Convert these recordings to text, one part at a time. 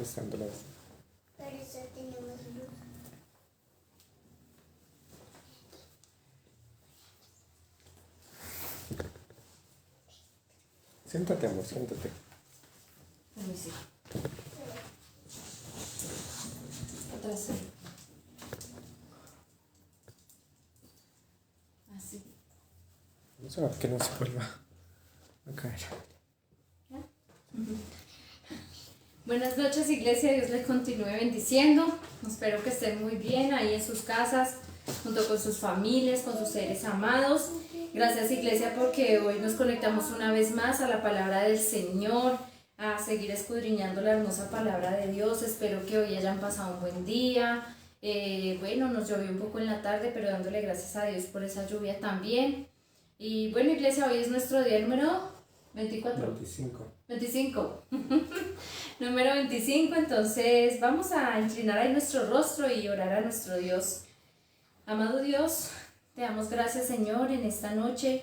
prestando la vez. Pero eso tenemos luz. Siéntate, amor, siéntate. A mí sí. Atrás sí. Así. Vamos a ver que no se vuelva a caer. Buenas noches, iglesia. Dios les continúe bendiciendo. Espero que estén muy bien ahí en sus casas, junto con sus familias, con sus seres amados. Gracias, iglesia, porque hoy nos conectamos una vez más a la palabra del Señor, a seguir escudriñando la hermosa palabra de Dios. Espero que hoy hayan pasado un buen día. Bueno, nos llovió un poco en la tarde, pero dándole gracias a Dios por esa lluvia también. Y bueno, iglesia, hoy es nuestro día número 25. Número 25, entonces vamos a inclinar ahí nuestro rostro y orar a nuestro Dios. Amado Dios, te damos gracias, Señor, en esta noche.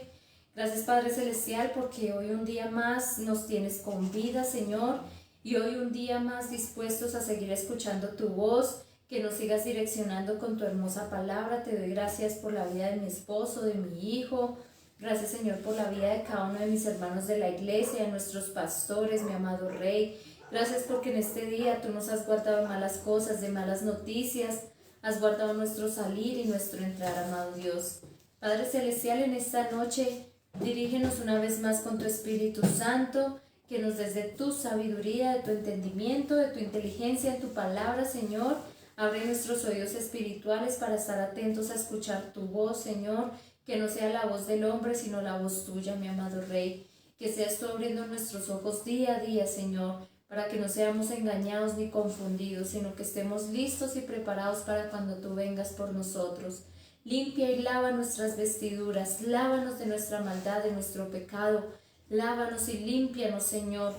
Gracias, Padre Celestial, porque hoy un día más nos tienes con vida, Señor, y hoy un día más dispuestos a seguir escuchando tu voz, que nos sigas direccionando con tu hermosa palabra. Te doy gracias por la vida de mi esposo, de mi hijo. Gracias, Señor, por la vida de cada uno de mis hermanos de la iglesia, de nuestros pastores, mi amado Rey. Gracias porque en este día tú nos has guardado de malas cosas, de malas noticias. Has guardado nuestro salir y nuestro entrar, amado Dios. Padre Celestial, en esta noche, dirígenos una vez más con tu Espíritu Santo, que nos des de tu sabiduría, de tu entendimiento, de tu inteligencia en tu palabra, Señor. Abre nuestros oídos espirituales para estar atentos a escuchar tu voz, Señor. Que no sea la voz del hombre, sino la voz tuya, mi amado Rey. Que seas tú abriendo nuestros ojos día a día, Señor, para que no seamos engañados ni confundidos, sino que estemos listos y preparados para cuando tú vengas por nosotros. Limpia y lava nuestras vestiduras, lávanos de nuestra maldad, de nuestro pecado. Lávanos y límpianos, Señor,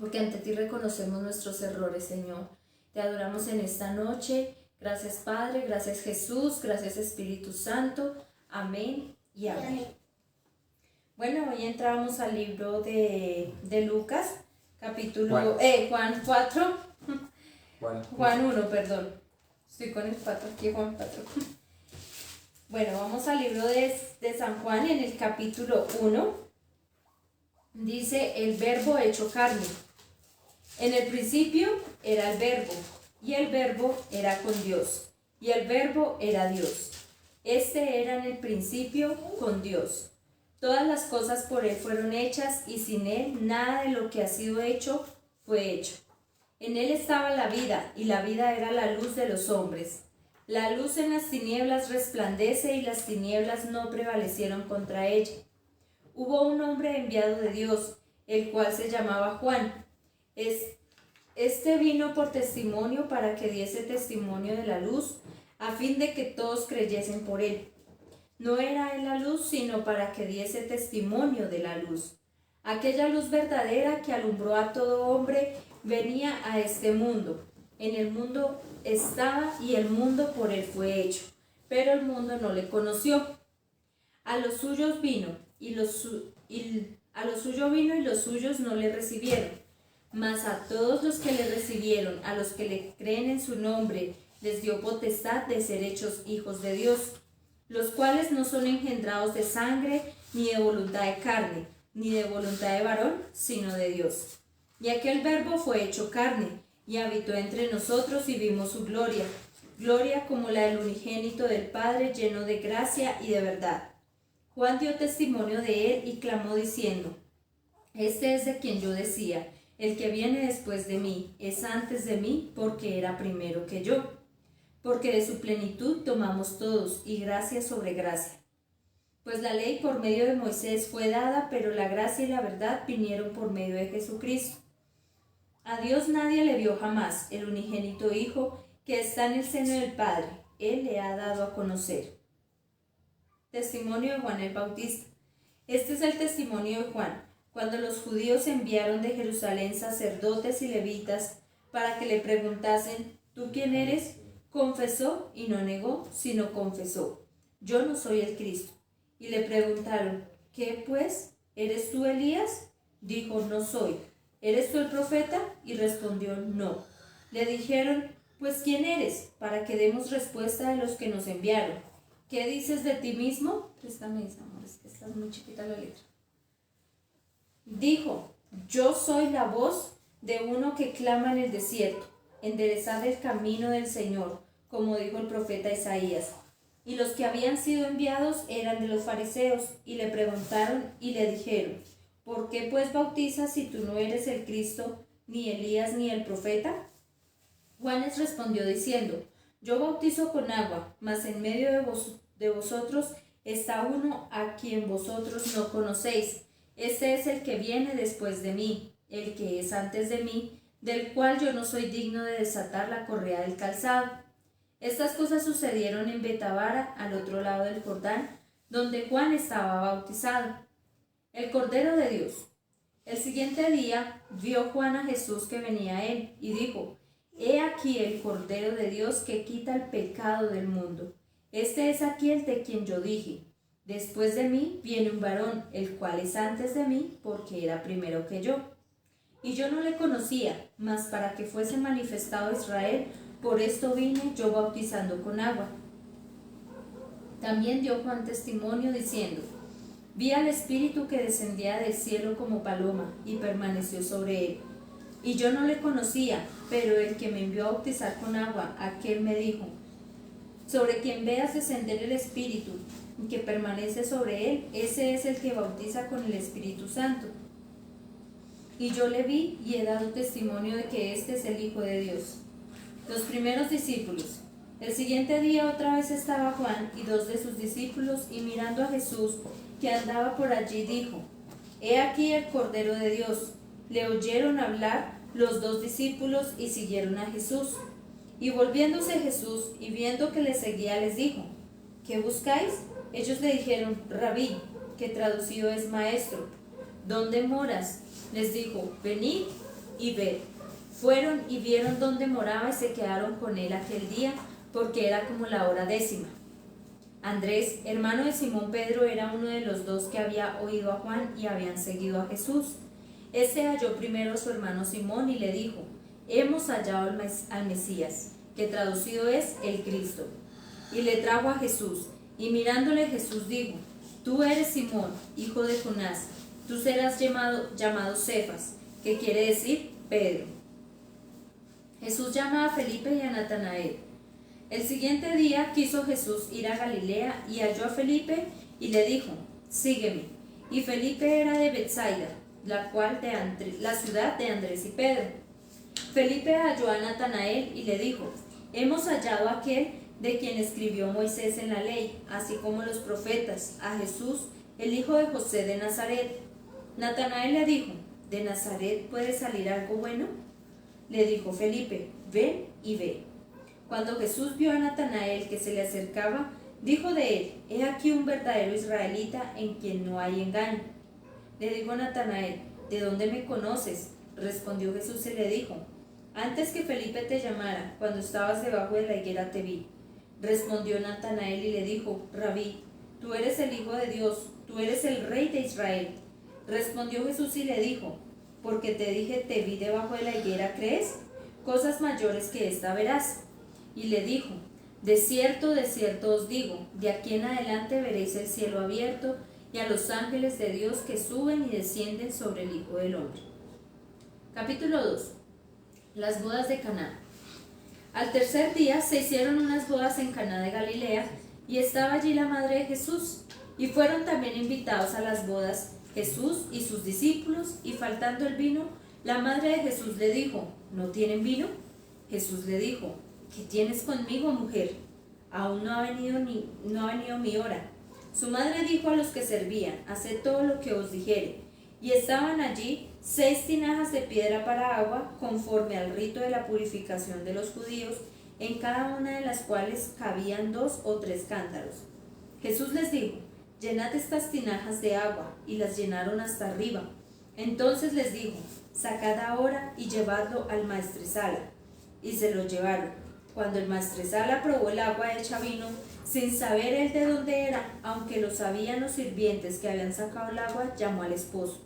porque ante ti reconocemos nuestros errores, Señor. Te adoramos en esta noche. Gracias, Padre, gracias, Jesús, gracias, Espíritu Santo. Amén y amén. Bueno, hoy entramos al libro de Lucas, capítulo Juan 4, Juan 1, perdón. Estoy con el 4 aquí, Juan 4. Bueno, vamos al libro de San Juan en el capítulo 1. Dice, el verbo hecho carne. En el principio era el verbo, y el verbo era con Dios, y el verbo era Dios. Este era en el principio con Dios. Todas las cosas por Él fueron hechas, y sin Él nada de lo que ha sido hecho fue hecho. En Él estaba la vida, y la vida era la luz de los hombres. La luz en las tinieblas resplandece, y las tinieblas no prevalecieron contra ella. Hubo un hombre enviado de Dios, el cual se llamaba Juan. Este vino por testimonio para que diese testimonio de la luz, a fin de que todos creyesen por él. No era él la luz, sino para que diese testimonio de la luz. Aquella luz verdadera que alumbró a todo hombre venía a este mundo. En el mundo estaba y el mundo por él fue hecho, pero el mundo no le conoció. A los suyos vino y los suyos no le recibieron. Mas a todos los que le recibieron, a los que le creen en su nombre, les dio potestad de ser hechos hijos de Dios, los cuales no son engendrados de sangre, ni de voluntad de carne, ni de voluntad de varón, sino de Dios. Y aquel verbo fue hecho carne, y habitó entre nosotros, y vimos su gloria, gloria como la del unigénito del Padre, lleno de gracia y de verdad. Juan dio testimonio de él, y clamó diciendo, este es de quien yo decía, el que viene después de mí, es antes de mí, porque era primero que yo. Porque de su plenitud tomamos todos, y gracia sobre gracia. Pues la ley por medio de Moisés fue dada, pero la gracia y la verdad vinieron por medio de Jesucristo. A Dios nadie le vio jamás, el unigénito Hijo, que está en el seno del Padre, Él le ha dado a conocer. Testimonio de Juan el Bautista. Este es el testimonio de Juan, cuando los judíos enviaron de Jerusalén sacerdotes y levitas para que le preguntasen, ¿tú quién eres? Confesó y no negó, sino confesó, yo no soy el Cristo. Y le preguntaron, ¿qué pues? ¿Eres tú Elías? Dijo, no soy. ¿Eres tú el profeta? Y respondió, no. Le dijeron, pues ¿quién eres? Para que demos respuesta a los que nos enviaron. ¿Qué dices de ti mismo? Préstame esa, amor, es que está muy chiquita la letra. Dijo, yo soy la voz de uno que clama en el desierto, enderezad el camino del Señor, como dijo el profeta Isaías. Y los que habían sido enviados eran de los fariseos, y le preguntaron y le dijeron, ¿por qué pues bautizas si tú no eres el Cristo, ni Elías, ni el profeta? Juan les respondió diciendo, yo bautizo con agua, mas en medio de vosotros está uno a quien vosotros no conocéis. Este es el que viene después de mí, el que es antes de mí, del cual yo no soy digno de desatar la correa del calzado. Estas cosas sucedieron en Betabara, al otro lado del Jordán, donde Juan estaba bautizado. El Cordero de Dios. El siguiente día vio Juan a Jesús que venía a él, y dijo, he aquí el Cordero de Dios que quita el pecado del mundo. Este es aquel de quien yo dije, después de mí viene un varón, el cual es antes de mí, porque era primero que yo. Y yo no le conocía, mas para que fuese manifestado a Israel, por esto vine yo bautizando con agua. También dio Juan testimonio diciendo, vi al Espíritu que descendía del cielo como paloma y permaneció sobre él. Y yo no le conocía, pero el que me envió a bautizar con agua, aquel me dijo, sobre quien veas descender el Espíritu y que permanece sobre él, ese es el que bautiza con el Espíritu Santo. Y yo le vi y he dado testimonio de que este es el Hijo de Dios. Los primeros discípulos. El siguiente día otra vez estaba Juan y dos de sus discípulos, y mirando a Jesús, que andaba por allí, dijo, he aquí el Cordero de Dios. Le oyeron hablar los dos discípulos y siguieron a Jesús. Y volviéndose Jesús y viendo que le seguía, les dijo, ¿qué buscáis? Ellos le dijeron, Rabí, que traducido es maestro. ¿Dónde moras? Les dijo, venid y ved. Fueron y vieron dónde moraba y se quedaron con él aquel día, porque era como la hora 10. Andrés, hermano de Simón Pedro, era uno de los dos que había oído a Juan y habían seguido a Jesús. Este halló primero a su hermano Simón y le dijo, hemos hallado al Mesías, que traducido es el Cristo. Y le trajo a Jesús, y mirándole Jesús dijo, tú eres Simón, hijo de Jonás, tú serás llamado Cefas, que quiere decir Pedro. Jesús llama a Felipe y a Natanael. El siguiente día quiso Jesús ir a Galilea y halló a Felipe y le dijo, sígueme. Y Felipe era de Betsaida, la ciudad de Andrés y Pedro. Felipe halló a Natanael y le dijo, hemos hallado a aquel de quien escribió Moisés en la ley, así como los profetas, a Jesús, el hijo de José de Nazaret. Natanael le dijo, ¿de Nazaret puede salir algo bueno? Le dijo Felipe, ven y ve. Cuando Jesús vio a Natanael que se le acercaba, dijo de él, he aquí un verdadero israelita en quien no hay engaño. Le dijo Natanael, ¿de dónde me conoces? Respondió Jesús y le dijo, antes que Felipe te llamara, cuando estabas debajo de la higuera te vi. Respondió Natanael y le dijo, Rabí, tú eres el Hijo de Dios, tú eres el Rey de Israel. Respondió Jesús y le dijo, porque te dije te vi debajo de la higuera, ¿crees? Cosas mayores que esta verás. Y le dijo, de cierto os digo, de aquí en adelante veréis el cielo abierto y a los ángeles de Dios que suben y descienden sobre el Hijo del Hombre. Capítulo 2. Las bodas de Caná. Al tercer día se hicieron unas bodas en Caná de Galilea, y estaba allí la madre de Jesús, y fueron también invitados a las bodas Jesús y sus discípulos, y faltando el vino, la madre de Jesús le dijo, ¿no tienen vino? Jesús le dijo, ¿qué tienes conmigo, mujer? Aún no ha venido mi hora. Su madre dijo a los que servían, haced todo lo que os dijere. Y estaban allí 6 tinajas de piedra para agua, conforme al rito de la purificación de los judíos, en cada una de las cuales cabían 2 o 3 cántaros. Jesús les dijo, llenad estas tinajas de agua, y las llenaron hasta arriba. Entonces les dijo, sacad ahora y llevadlo al maestresala. Y se lo llevaron. Cuando el maestresala probó el agua hecha vino, sin saber él de dónde era, aunque lo sabían los sirvientes que habían sacado el agua, llamó al esposo.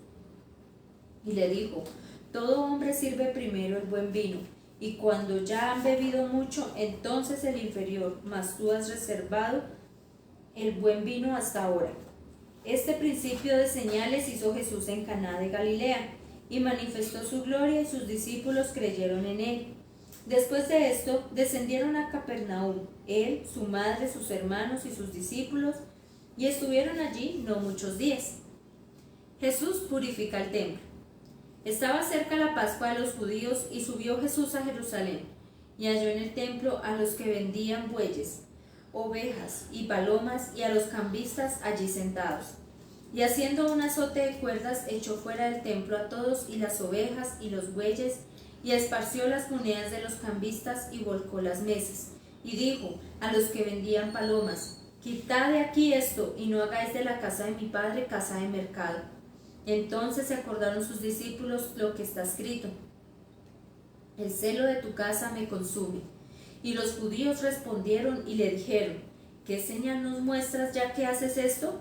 Y le dijo, todo hombre sirve primero el buen vino, y cuando ya han bebido mucho, entonces el inferior, mas tú has reservado el buen vino hasta ahora. Este principio de señales hizo Jesús en Caná de Galilea, y manifestó su gloria, y sus discípulos creyeron en él. Después de esto, descendieron a Capernaum, él, su madre, sus hermanos y sus discípulos, y estuvieron allí no muchos días. Jesús purifica el templo. Estaba cerca la Pascua de los judíos, y subió Jesús a Jerusalén, y halló en el templo a los que vendían bueyes, ovejas y palomas, y a los cambistas allí sentados. Y haciendo un azote de cuerdas, echó fuera del templo a todos, y las ovejas y los bueyes, y esparció las monedas de los cambistas, y volcó las mesas. Y dijo a los que vendían palomas: quitad de aquí esto, y no hagáis de la casa de mi padre casa de mercado. Entonces se acordaron sus discípulos lo que está escrito: el celo de tu casa me consume. Y los judíos respondieron y le dijeron: ¿qué señal nos muestras ya que haces esto?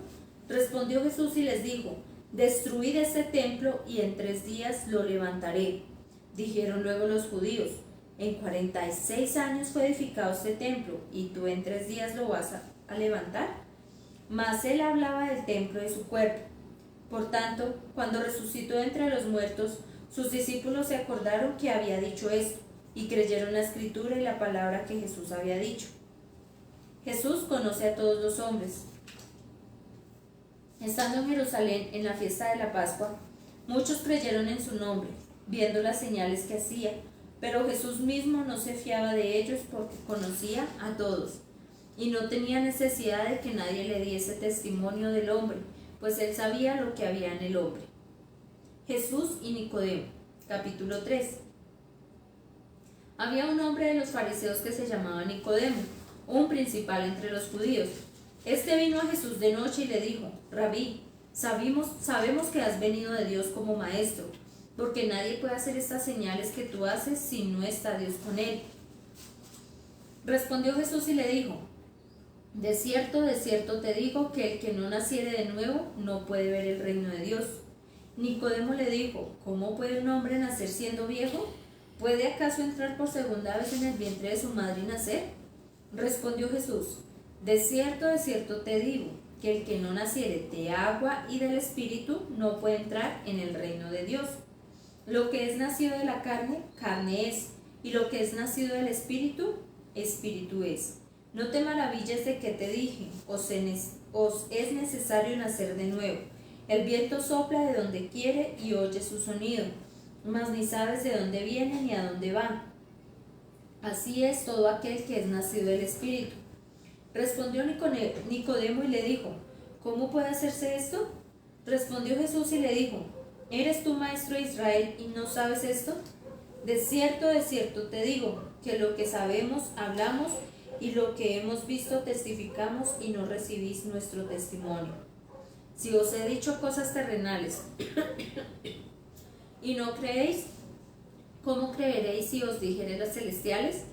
Respondió Jesús y les dijo: destruid este templo, y en 3 días lo levantaré. Dijeron luego los judíos: en 46 años fue edificado este templo, y tú en 3 días lo vas a levantar. Mas él hablaba del templo de su cuerpo. Por tanto, cuando resucitó entre los muertos, sus discípulos se acordaron que había dicho esto, y creyeron la escritura y la palabra que Jesús había dicho. Jesús conoce a todos los hombres. Estando en Jerusalén en la fiesta de la Pascua, muchos creyeron en su nombre, viendo las señales que hacía, pero Jesús mismo no se fiaba de ellos porque conocía a todos, y no tenía necesidad de que nadie le diese testimonio del hombre, pues él sabía lo que había en el hombre. Jesús y Nicodemo, capítulo 3. Había un hombre de los fariseos que se llamaba Nicodemo, un principal entre los judíos. Este vino a Jesús de noche y le dijo: Rabí, sabemos que has venido de Dios como maestro, porque nadie puede hacer estas señales que tú haces si no está Dios con él. Respondió Jesús y le dijo: de cierto te digo que el que no naciere de nuevo no puede ver el reino de Dios. Nicodemo le dijo: ¿cómo puede un hombre nacer siendo viejo? ¿Puede acaso entrar por segunda vez en el vientre de su madre y nacer? Respondió Jesús: de cierto te digo que el que no naciere de agua y del Espíritu no puede entrar en el reino de Dios. Lo que es nacido de la carne, carne es, y lo que es nacido del Espíritu, Espíritu es. No te maravilles de que te dije: os es necesario nacer de nuevo. El viento sopla de donde quiere y oye su sonido, mas ni sabes de dónde viene ni a dónde va. Así es todo aquel que es nacido del Espíritu. Respondió Nicodemo y le dijo: ¿cómo puede hacerse esto? Respondió Jesús y le dijo: ¿eres tú maestro de Israel y no sabes esto? De cierto te digo que lo que sabemos hablamos, y lo que hemos visto testificamos, y no recibís nuestro testimonio. Si os he dicho cosas terrenales y no creéis, ¿cómo creeréis si os dijere las celestiales?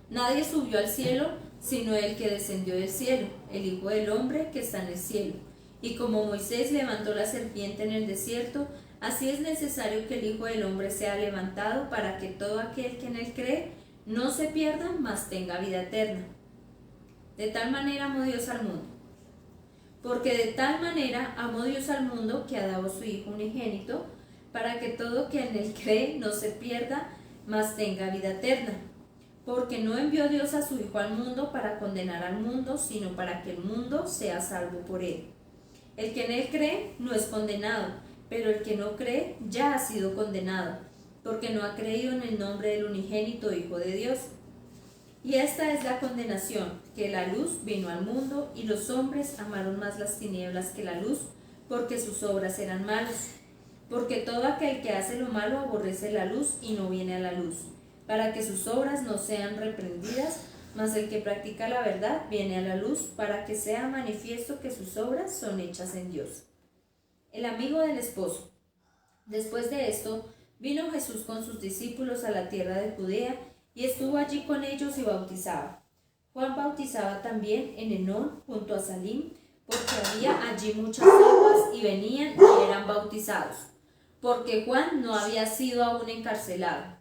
Nadie subió al cielo sino el que descendió del cielo, el Hijo del Hombre que está en el cielo. Y como Moisés levantó la serpiente en el desierto, así es necesario que el Hijo del Hombre sea levantado, para que todo aquel que en él cree no se pierda, mas tenga vida eterna. De tal manera amó Dios al mundo. Porque de tal manera amó Dios al mundo, que ha dado a su Hijo unigénito, para que todo que en él cree no se pierda, mas tenga vida eterna. Porque no envió Dios a su Hijo al mundo para condenar al mundo, sino para que el mundo sea salvo por él. El que en él cree no es condenado, pero el que no cree ya ha sido condenado, porque no ha creído en el nombre del unigénito Hijo de Dios. Y esta es la condenación, que la luz vino al mundo, y los hombres amaron más las tinieblas que la luz, porque sus obras eran malas. Porque todo aquel que hace lo malo aborrece la luz y no viene a la luz, para que sus obras no sean reprendidas, mas el que practica la verdad viene a la luz, para que sea manifiesto que sus obras son hechas en Dios. El amigo del esposo. Después de esto, vino Jesús con sus discípulos a la tierra de Judea, y estuvo allí con ellos y bautizaba. Juan bautizaba también en Enón, junto a Salim, porque había allí muchas aguas, y venían y eran bautizados, porque Juan no había sido aún encarcelado.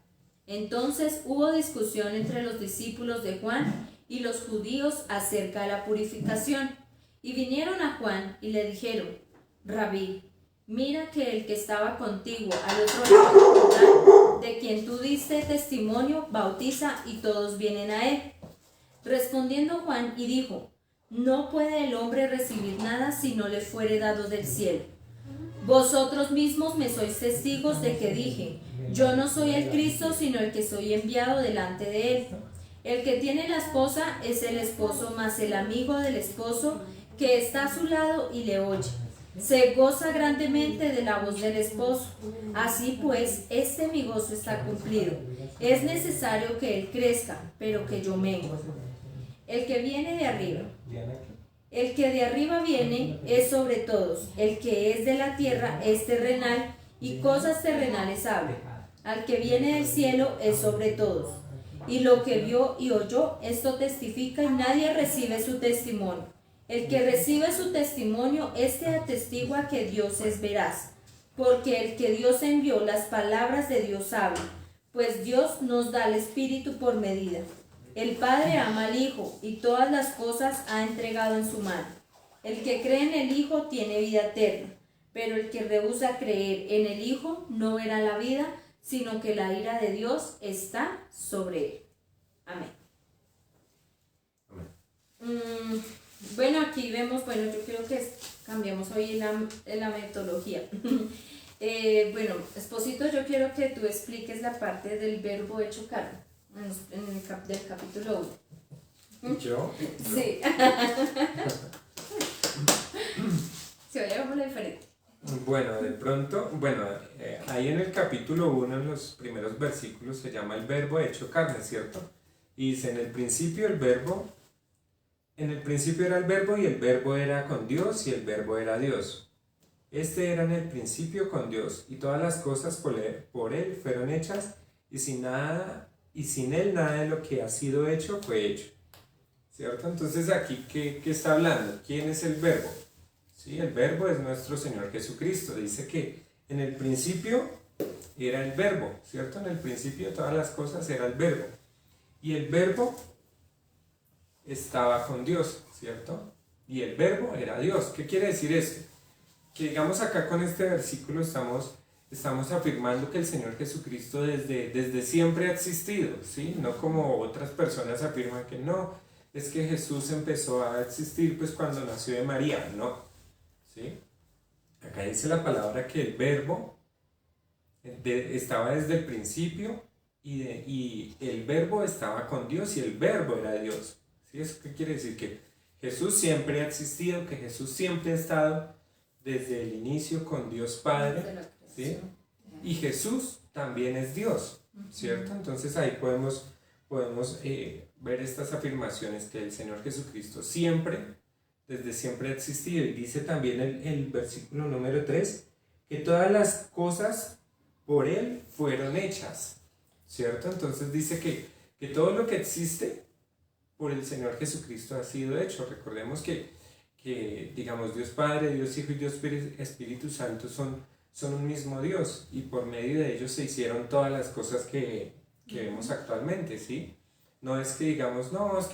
Entonces hubo discusión entre los discípulos de Juan y los judíos acerca de la purificación. Y vinieron a Juan y le dijeron: Rabí, mira que el que estaba contigo al otro lado del Jordán, de quien tú diste testimonio, bautiza y todos vienen a él. Respondiendo Juan y dijo: No puede el hombre recibir nada si no le fuere dado del cielo. Vosotros mismos me sois testigos de que dije: Yo no soy el Cristo, sino el que soy enviado delante de él. El que tiene la esposa es el esposo, más el amigo del esposo que está a su lado y le oye. Se goza grandemente de la voz del esposo. Así pues, mi gozo está cumplido. Es necesario que él crezca, pero que yo mengue. El que viene de arriba. El que de arriba viene es sobre todos. El que es de la tierra es terrenal y cosas terrenales habla. Al que viene del cielo es sobre todos. Y lo que vio y oyó, esto testifica y nadie recibe su testimonio. El que recibe su testimonio, atestigua que Dios es veraz, porque el que Dios envió, las palabras de Dios habla, pues Dios nos da el Espíritu por medida. El Padre ama al Hijo y todas las cosas ha entregado en su mano. El que cree en el Hijo tiene vida eterna, pero el que rehúsa creer en el Hijo no verá la vida, sino que la ira de Dios está sobre él. Amén. Bueno, aquí vemos, yo creo que cambiamos hoy la metodología. Bueno, Esposito, yo quiero que tú expliques la parte del verbo hecho carne, del capítulo 1. ¿Yo? Sí. Se vaya como la diferente. Bueno, de pronto, ahí en el capítulo 1, en los primeros versículos, se llama el verbo hecho carne, ¿cierto? Y dice: en el principio era el verbo, y el verbo era con Dios, y el verbo era Dios. Este era en el principio con Dios, y todas las cosas por él fueron hechas, y sin él nada de lo que ha sido hecho fue hecho. ¿Cierto? Entonces aquí, ¿qué está hablando? ¿Quién es el verbo? Sí, el verbo es nuestro Señor Jesucristo. Dice que en el principio era el verbo, ¿cierto? En el principio todas las cosas era el verbo. Y el verbo estaba con Dios, ¿cierto? Y el verbo era Dios. ¿Qué quiere decir esto? Que digamos acá con este versículo estamos afirmando que el Señor Jesucristo desde siempre ha existido, ¿sí? No como otras personas afirman que no, es que Jesús empezó a existir pues cuando nació de María, no, ¿sí? Acá dice la palabra que el verbo estaba desde el principio y el verbo estaba con Dios y el verbo era Dios. ¿Sí? ¿Eso qué quiere decir? Que Jesús siempre ha existido, que Jesús siempre ha estado desde el inicio con Dios Padre, ¿sí? Y Jesús también es Dios, ¿cierto? Entonces ahí podemos ver estas afirmaciones que el Señor Jesucristo desde siempre ha existido. Y dice también el versículo número 3, que todas las cosas por Él fueron hechas, ¿cierto? Entonces dice que todo lo que existe por el Señor Jesucristo ha sido hecho. Recordemos que digamos, Dios Padre, Dios Hijo y Dios Espíritu Santo son un mismo Dios, y por medio de ellos se hicieron todas las cosas que vemos actualmente, ¿sí? No es que digamos, no, es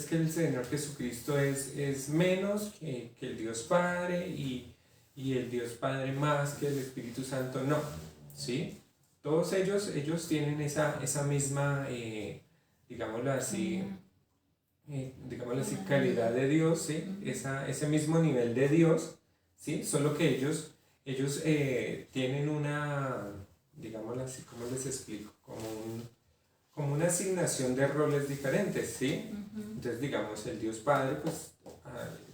que el Señor Jesucristo es menos que el Dios Padre y el Dios Padre más que el Espíritu Santo, no, ¿sí? Todos ellos tienen esa misma, digámoslo así, calidad de Dios, ¿sí? Ese mismo nivel de Dios, ¿sí? Solo que ellos tienen una, digámoslo así, ¿cómo les explico? Como una asignación de roles diferentes, ¿sí? Entonces, digamos, el Dios Padre, pues,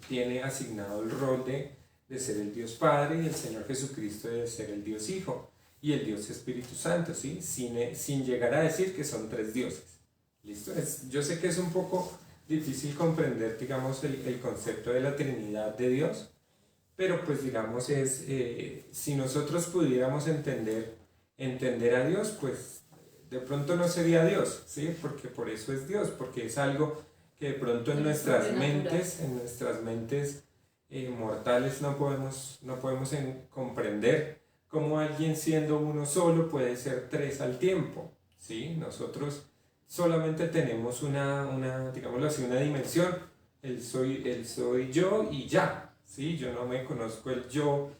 tiene asignado el rol de ser el Dios Padre, y el Señor Jesucristo de ser el Dios Hijo, y el Dios Espíritu Santo, ¿sí? Sin llegar a decir que son tres dioses. ¿Listo? Yo sé que es un poco difícil comprender, digamos, el concepto de la Trinidad de Dios, pero pues digamos si nosotros pudiéramos entender a Dios, pues de pronto no sería Dios, ¿sí? Porque por eso es Dios, porque es algo que de pronto en nuestras mentes mortales no podemos comprender cómo alguien siendo uno solo puede ser tres al tiempo, ¿sí? Nosotros solamente tenemos digámoslo así, una dimensión. Él soy yo y ya, ¿sí? Yo no me conozco el yo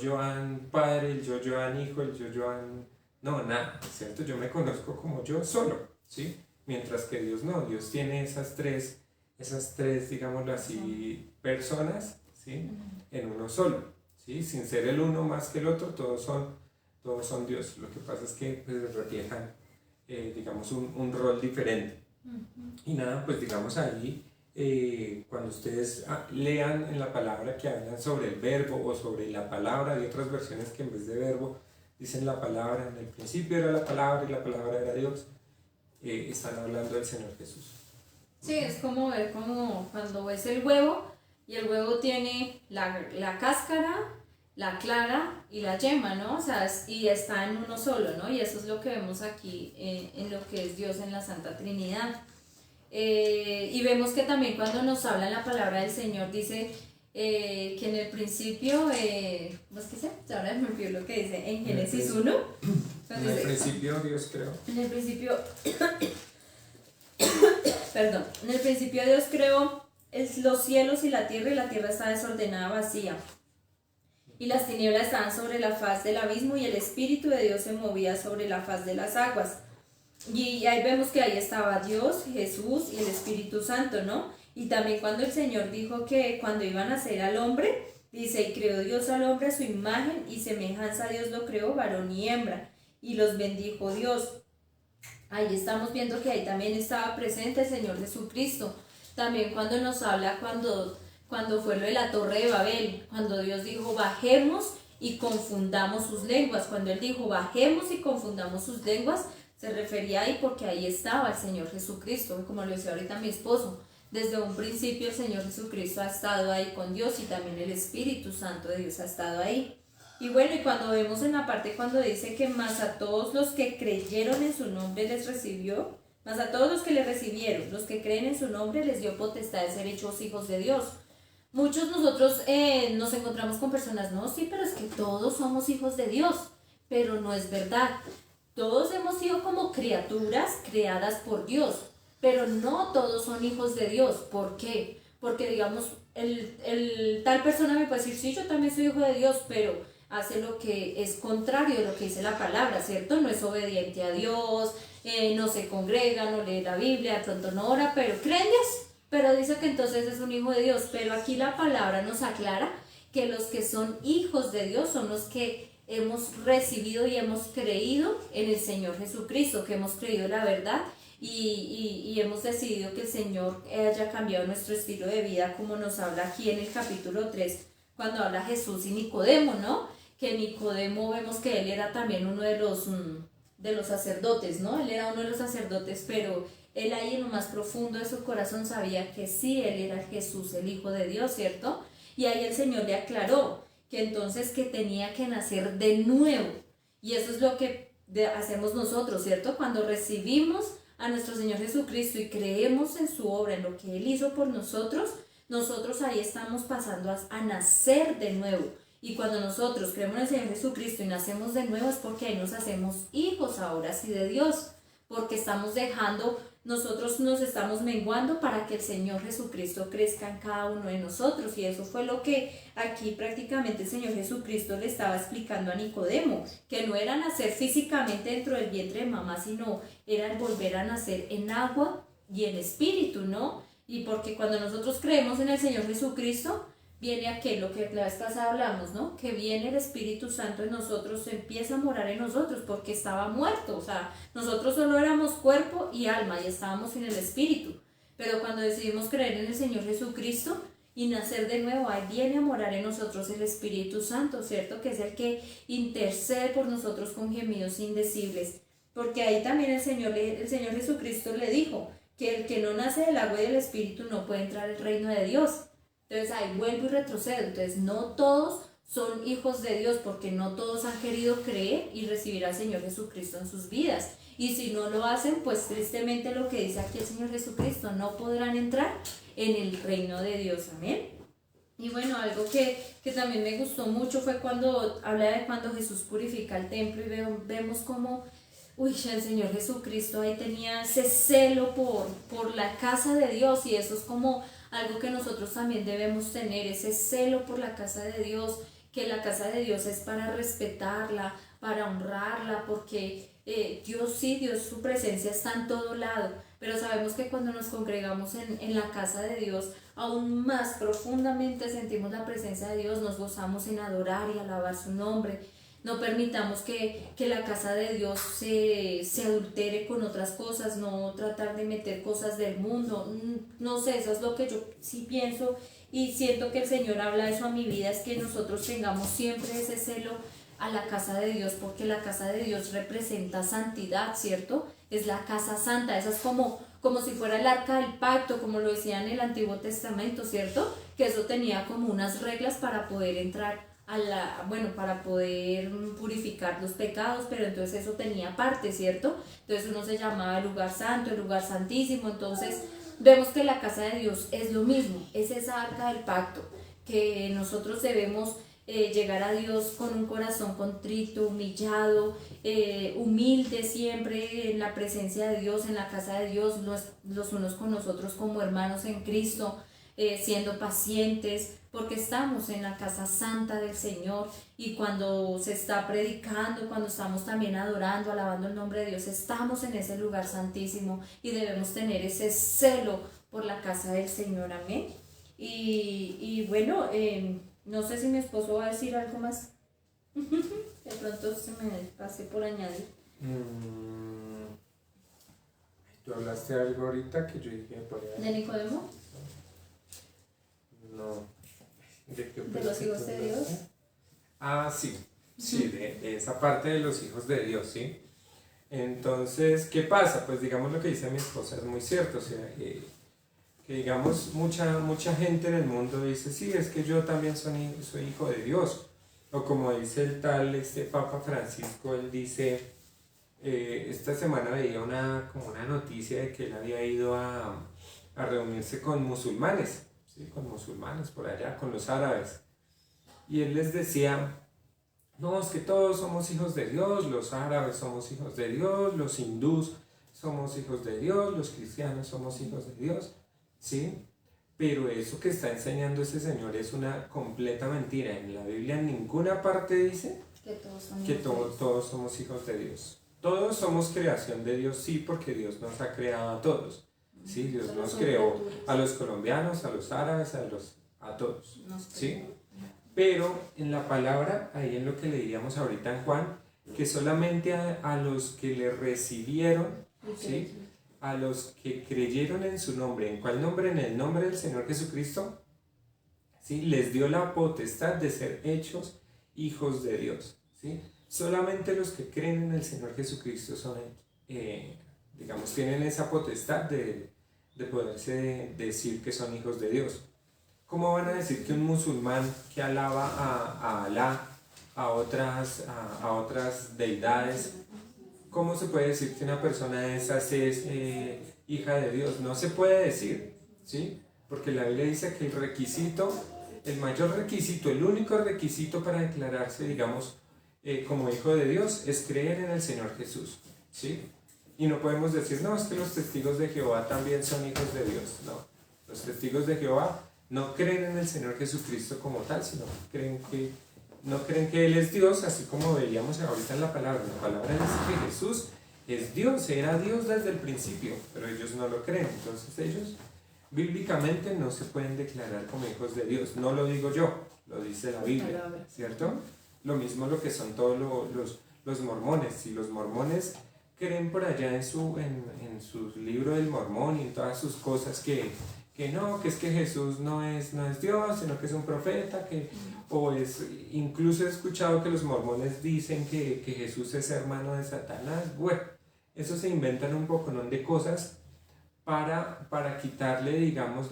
Joan padre, el yo Joan hijo, el yo Joan... No, nada, ¿cierto? Yo me conozco como yo solo, ¿sí? Mientras que Dios no, Dios tiene esas tres, digámoslo así, personas, ¿sí? En uno solo, ¿sí? Sin ser el uno más que el otro, todos son Dios. Lo que pasa es que pues, reflejan, digamos, un rol diferente. Y nada, pues digamos ahí, cuando ustedes lean en la palabra que hablan sobre el verbo o sobre la palabra, hay otras versiones que en vez de verbo dicen la palabra, en el principio era la palabra y la palabra era Dios, están hablando del Señor Jesús. Sí, es como ver como cuando ves el huevo y el huevo tiene la cáscara, la clara y la yema, ¿no? O sea, y está en uno solo, ¿no? Y eso es lo que vemos aquí en lo que es Dios en la Santa Trinidad. Y vemos que también cuando nos habla en la palabra del Señor dice que en el principio, ¿cómo es que dice? Ahora me olvidó lo que dice en Génesis 1. En el principio Dios creó. En el principio, perdón, en el principio Dios creó los cielos y la tierra está desordenada, vacía. Y las tinieblas estaban sobre la faz del abismo y el Espíritu de Dios se movía sobre la faz de las aguas. Y ahí vemos que ahí estaba Dios, Jesús y el Espíritu Santo, ¿no? Y también cuando el Señor dijo que cuando iban a hacer al hombre, dice, y creó Dios al hombre a su imagen y semejanza a Dios lo creó, varón y hembra, y los bendijo Dios. Ahí estamos viendo que ahí también estaba presente el Señor Jesucristo. También cuando nos habla cuando fue lo de la Torre de Babel, cuando Dios dijo, bajemos y confundamos sus lenguas. Cuando Él dijo, bajemos y confundamos sus lenguas, se refería ahí porque ahí estaba el Señor Jesucristo, como lo decía ahorita mi esposo. Desde un principio el Señor Jesucristo ha estado ahí con Dios y también el Espíritu Santo de Dios ha estado ahí. Y bueno, y cuando vemos en la parte cuando dice que más a todos los que creyeron en su nombre les recibió, más a todos los que le recibieron, los que creen en su nombre les dio potestad de ser hechos hijos de Dios. Muchos nosotros nos encontramos con personas, no, sí, pero es que todos somos hijos de Dios, pero no es verdad. Todos hemos sido como criaturas creadas por Dios, pero no todos son hijos de Dios. ¿Por qué? Porque digamos, tal persona me puede decir, sí, yo también soy hijo de Dios, pero hace lo que es contrario a lo que dice la palabra, ¿cierto? No es obediente a Dios, no se congrega, no lee la Biblia, de pronto no ora, pero cree en Dios. Pero dice que entonces es un hijo de Dios. Pero aquí la palabra nos aclara que los que son hijos de Dios son los que hemos recibido y hemos creído en el Señor Jesucristo, que hemos creído la verdad y hemos decidido que el Señor haya cambiado nuestro estilo de vida, como nos habla aquí en el capítulo 3, cuando habla Jesús y Nicodemo, ¿no? Que Nicodemo vemos que él era también uno de los sacerdotes, ¿no? Él era uno de los sacerdotes, pero él ahí en lo más profundo de su corazón sabía que sí, él era Jesús, el Hijo de Dios, ¿cierto? Y ahí el Señor le aclaró que entonces que tenía que nacer de nuevo. Y eso es lo que hacemos nosotros, ¿cierto? Cuando recibimos a nuestro Señor Jesucristo y creemos en su obra, en lo que Él hizo por nosotros, nosotros ahí estamos pasando a nacer de nuevo. Y cuando nosotros creemos en el Señor Jesucristo y nacemos de nuevo es porque ahí nos hacemos hijos ahora sí de Dios, porque nosotros nos estamos menguando para que el Señor Jesucristo crezca en cada uno de nosotros. Y eso fue lo que aquí prácticamente el Señor Jesucristo le estaba explicando a Nicodemo, que no era nacer físicamente dentro del vientre de mamá, sino era el volver a nacer en agua y en espíritu, ¿no? Y porque cuando nosotros creemos en el Señor Jesucristo, viene aquello lo que la vez pasada hablamos, ¿no? Que viene el Espíritu Santo en nosotros, empieza a morar en nosotros porque estaba muerto. O sea, nosotros solo éramos cuerpo y alma y estábamos sin el Espíritu. Pero cuando decidimos creer en el Señor Jesucristo y nacer de nuevo, ahí viene a morar en nosotros el Espíritu Santo, ¿cierto? Que es el que intercede por nosotros con gemidos indecibles. Porque ahí también el Señor Jesucristo le dijo que el que no nace del agua y del Espíritu no puede entrar al reino de Dios. Entonces ahí vuelvo y retrocedo. Entonces no todos son hijos de Dios porque no todos han querido creer y recibir al Señor Jesucristo en sus vidas. Y si no lo hacen, pues tristemente lo que dice aquí el Señor Jesucristo, no podrán entrar en el reino de Dios. Amén. Y bueno, algo que también me gustó mucho fue cuando habla de cuando Jesús purifica el templo y vemos como Uy, el Señor Jesucristo ahí tenía ese celo por la casa de Dios, y eso es como algo que nosotros también debemos tener, ese celo por la casa de Dios, que la casa de Dios es para respetarla, para honrarla, porque Dios sí, Dios, su presencia está en todo lado, pero sabemos que cuando nos congregamos en la casa de Dios, aún más profundamente sentimos la presencia de Dios, nos gozamos en adorar y alabar su nombre. No permitamos que la casa de Dios se adultere con otras cosas, no tratar de meter cosas del mundo. No sé, eso es lo que yo sí pienso y siento que el Señor habla eso a mi vida, es que nosotros tengamos siempre ese celo a la casa de Dios, porque la casa de Dios representa santidad, ¿cierto? Es la casa santa, esa es como si fuera el arca del pacto, como lo decía en el Antiguo Testamento, ¿cierto? Que eso tenía como unas reglas para poder entrar para poder purificar los pecados, pero entonces eso tenía parte, ¿cierto? Entonces uno se llamaba el lugar santo, el lugar santísimo. Entonces vemos que la casa de Dios es lo mismo, es esa arca del pacto, que nosotros debemos llegar a Dios con un corazón contrito, humillado, humilde siempre en la presencia de Dios, en la casa de Dios, los unos con los otros como hermanos en Cristo, siendo pacientes, porque estamos en la casa santa del Señor, y cuando se está predicando, cuando estamos también adorando, alabando el nombre de Dios, estamos en ese lugar santísimo y debemos tener ese celo por la casa del Señor, amén. Y bueno, no sé si mi esposo va a decir algo más. De pronto se me pase por añadir. ¿Tú hablaste de algo ahorita que yo dije por ahí? ¿De Nicodemo? No. ¿De los hijos de Dios? Ah, sí, sí, de esa parte de los hijos de Dios, ¿sí? Entonces, ¿qué pasa? Pues digamos lo que dice mi esposa es muy cierto, o sea, que digamos mucha gente en el mundo dice, sí, es que yo también soy hijo de Dios, o como dice el tal Papa Francisco, él dice, esta semana veía como una noticia de que él había ido a reunirse con musulmanes, con musulmanes por allá, con los árabes, y él les decía, no, es que todos somos hijos de Dios, los árabes somos hijos de Dios, los hindús somos hijos de Dios, los cristianos somos hijos de Dios, ¿sí? Pero eso que está enseñando ese señor es una completa mentira. En la Biblia en ninguna parte dice que todos somos hijos de Dios. Todos somos creación de Dios, sí, porque Dios nos ha creado a todos. Sí, Dios nos creó a los colombianos, a los árabes, a todos, ¿sí? Pero en la palabra, ahí en lo que leíamos ahorita en Juan, que solamente a los que le recibieron, ¿sí? A los que creyeron en su nombre. ¿En cuál nombre? En el nombre del Señor Jesucristo, ¿sí? Les dio la potestad de ser hechos hijos de Dios, ¿sí? Solamente los que creen en el Señor Jesucristo son digamos, tienen esa potestad de poderse decir que son hijos de Dios. ¿Cómo van a decir que un musulmán que alaba a Alá, a otras deidades, cómo se puede decir que una persona de esas es hija de Dios? No se puede decir, ¿sí? Porque la Biblia dice que el mayor requisito, el único requisito para declararse, digamos, como hijo de Dios es creer en el Señor Jesús, ¿sí? Y no podemos decir, no, es que los testigos de Jehová también son hijos de Dios. No, los testigos de Jehová no creen en el Señor Jesucristo como tal, sino no creen que Él es Dios, así como veíamos ahorita en la palabra. La palabra dice que Jesús es Dios, era Dios desde el principio, pero ellos no lo creen. Entonces ellos bíblicamente no se pueden declarar como hijos de Dios. No lo digo yo, lo dice la Biblia, ¿cierto? Lo mismo lo que son todos los mormones. Si los mormones creen por allá en su libro del Mormón y en todas sus cosas que es que Jesús no es Dios, sino que es un profeta, incluso he escuchado que los mormones dicen que Jesús es hermano de Satanás. Bueno, eso se inventan un poco, ¿no?, de cosas para quitarle, digamos,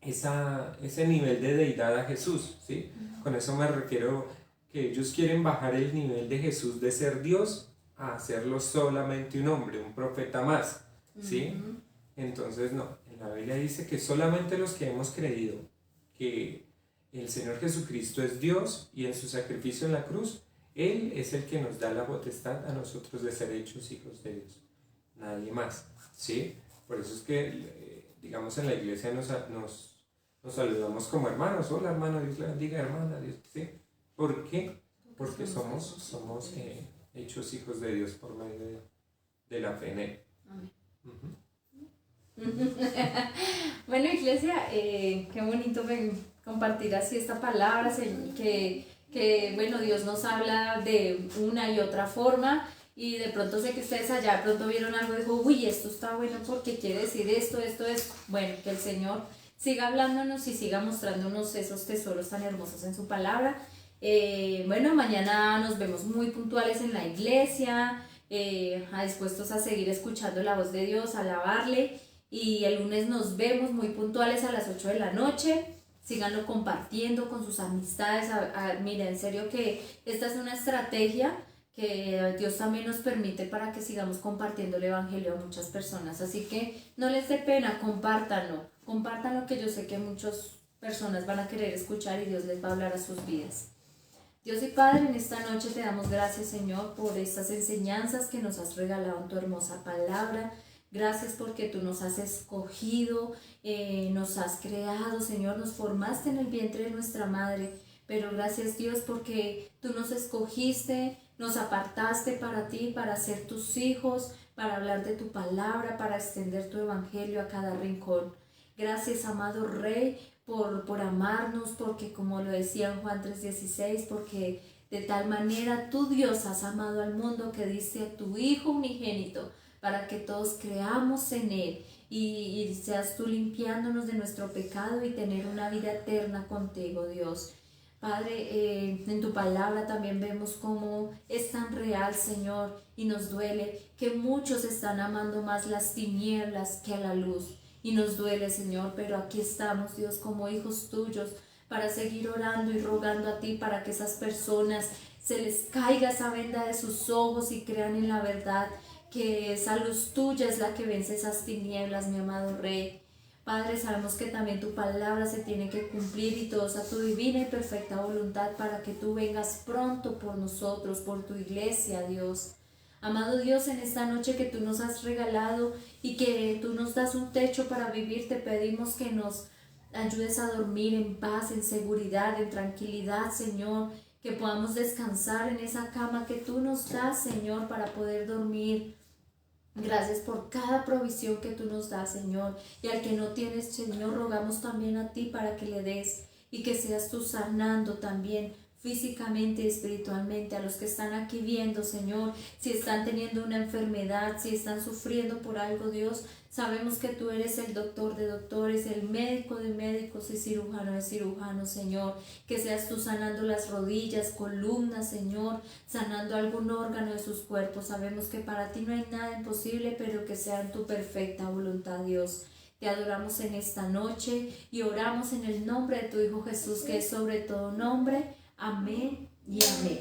ese nivel de deidad a Jesús, ¿sí? Con eso me refiero que ellos quieren bajar el nivel de Jesús de ser Dios a hacerlo solamente un hombre, un profeta más, ¿sí? Entonces no, en la Biblia dice que solamente los que hemos creído que el Señor Jesucristo es Dios y en su sacrificio en la cruz, Él es el que nos da la potestad a nosotros de ser hechos hijos de Dios, nadie más, ¿sí? Por eso es que, digamos, en la iglesia nos saludamos como hermanos. Hola hermano, Dios le bendiga, hermana, Dios, ¿sí? ¿Por qué? Porque somos hechos hijos de Dios por medio de la fe en Él. Amén. Uh-huh. Bueno, iglesia, qué bonito compartir así esta palabra, que bueno, Dios nos habla de una y otra forma, y de pronto sé que ustedes allá de pronto vieron algo y dijo, uy, esto está bueno porque quiere decir esto. Bueno, que el Señor siga hablándonos y siga mostrándonos esos tesoros tan hermosos en su palabra. Bueno, mañana nos vemos muy puntuales en la iglesia, dispuestos a seguir escuchando la voz de Dios, a alabarle, y el lunes nos vemos muy puntuales a las 8 de la noche. Síganlo compartiendo con sus amistades. Mira, en serio que esta es una estrategia que Dios también nos permite para que sigamos compartiendo el evangelio a muchas personas. Así que no les dé pena, compártanlo, que yo sé que muchas personas van a querer escuchar y Dios les va a hablar a sus vidas. Dios y Padre, en esta noche te damos gracias, Señor, por estas enseñanzas que nos has regalado en tu hermosa palabra. Gracias porque tú nos has escogido, nos has creado, Señor, nos formaste en el vientre de nuestra madre. Pero gracias, Dios, porque tú nos escogiste, nos apartaste para ti, para ser tus hijos, para hablar de tu palabra, para extender tu evangelio a cada rincón. Gracias, amado Rey, por amarnos, porque como lo decía en Juan 3:16, porque de tal manera tú, Dios, has amado al mundo que diste a tu Hijo unigénito, para que todos creamos en Él y seas tú limpiándonos de nuestro pecado y tener una vida eterna contigo, Dios. Padre, en tu palabra también vemos cómo es tan real, Señor, y nos duele que muchos están amando más las tinieblas que a la luz. Y nos duele, Señor, pero aquí estamos, Dios, como hijos tuyos, para seguir orando y rogando a ti para que esas personas se les caiga esa venda de sus ojos y crean en la verdad, que esa luz tuya es la que vence esas tinieblas, mi amado Rey. Padre, sabemos que también tu palabra se tiene que cumplir y todo es a tu divina y perfecta voluntad para que tú vengas pronto por nosotros, por tu iglesia, Dios. Amado Dios, en esta noche que tú nos has regalado y que tú nos das un techo para vivir, te pedimos que nos ayudes a dormir en paz, en seguridad, en tranquilidad, Señor, que podamos descansar en esa cama que tú nos das, Señor, para poder dormir. Gracias por cada provisión que tú nos das, Señor, y al que no tienes, Señor, rogamos también a ti para que le des y que seas tú sanando también físicamente y espiritualmente a los que están aquí viendo, Señor. Si están teniendo una enfermedad, si están sufriendo por algo, Dios, sabemos que tú eres el doctor de doctores, el médico de médicos y cirujano de cirujanos, Señor. Que seas tú sanando las rodillas, columnas, Señor, sanando algún órgano de sus cuerpos. Sabemos que para ti no hay nada imposible, pero que sea en tu perfecta voluntad, Dios. Te adoramos en esta noche y oramos en el nombre de tu Hijo Jesús, que es sobre todo nombre. Amén y amén.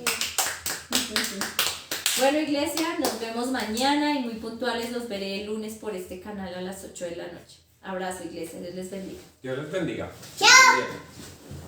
Bueno, iglesia, nos vemos mañana y muy puntuales los veré el lunes por este canal a las 8 de la noche. Abrazo, iglesia, Dios les bendiga. Dios les bendiga. Chao. Bien.